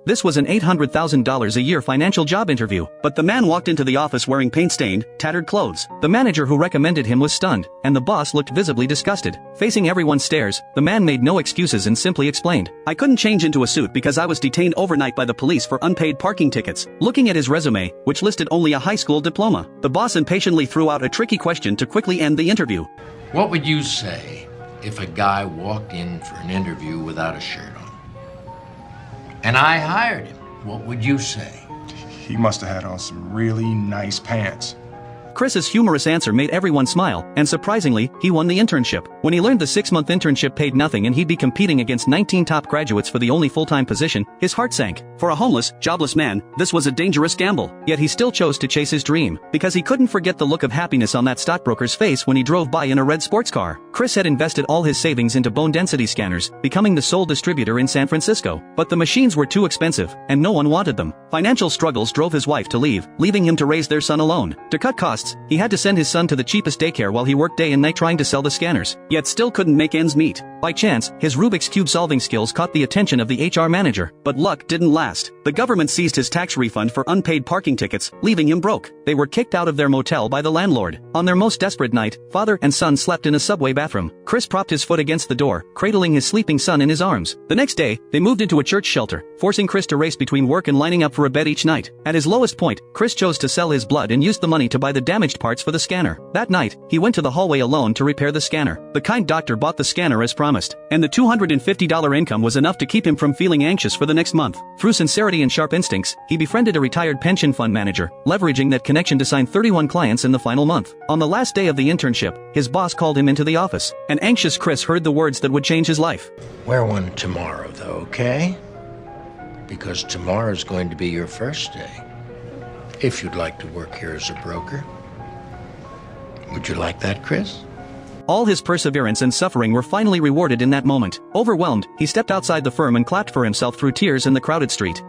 This was an $800,000 a year financial job interview, but the man walked into the office wearing paint-stained, tattered clothes. The manager who recommended him was stunned, and the boss looked visibly disgusted. Facing everyone's stares, the man made no excuses and simply explained, "I couldn't change into a suit because I was detained overnight by the police for unpaid parking tickets." Looking at his resume, which listed only a high school diploma, the boss impatiently threw out a tricky question to quickly end the interview. What would you say if a guy walked in for an interview without a shirt on? And I hired him. What would you say? He must have had on some really nice pants. Chris's humorous answer made everyone smile, and surprisingly, he won the internship. When he learned the 6-month internship paid nothing and he'd be competing against 19 top graduates for the only full-time position, his heart sank. For a homeless, jobless man, this was a dangerous gamble. Yet he still chose to chase his dream, because he couldn't forget the look of happiness on that stockbroker's face when he drove by in a red sports car. Chris had invested all his savings into bone density scanners, becoming the sole distributor in San Francisco. But the machines were too expensive, and no one wanted them. Financial struggles drove his wife to leave, leaving him to raise their son alone. To cut costs, he had to send his son to the cheapest daycare while he worked day and night trying to sell the scanners, yet still couldn't make ends meet. By chance, his Rubik's Cube solving skills caught the attention of the HR manager, but luck didn't last. The government seized his tax refund for unpaid parking tickets, leaving him broke. They were kicked out of their motel by the landlord. On their most desperate night, father and son slept in a subway bathroom. Chris propped his foot against the door, cradling his sleeping son in his arms. The next day, they moved into a church shelter, forcing Chris to race between work and lining up for a bed each night. At his lowest point, Chris chose to sell his blood and used the money to buy the damaged parts for the scanner. That night, he went to the hallway alone to repair the scanner. The kind doctor bought the scanner as promised, and the $250 income was enough to keep him from feeling anxious for the next month. Through sincerity and sharp instincts, he befriended a retired pension fund manager, leveraging that connection to sign 31 clients in the final month. On the last day of the internship, his boss called him into the office. An anxious Chris heard the words that would change his life. Wear one tomorrow, though, okay? Because tomorrow's going to be your first day. If you'd like to work here as a broker. Would you like that, Chris? All his perseverance and suffering were finally rewarded in that moment. Overwhelmed, he stepped outside the firm and clapped for himself through tears in the crowded street.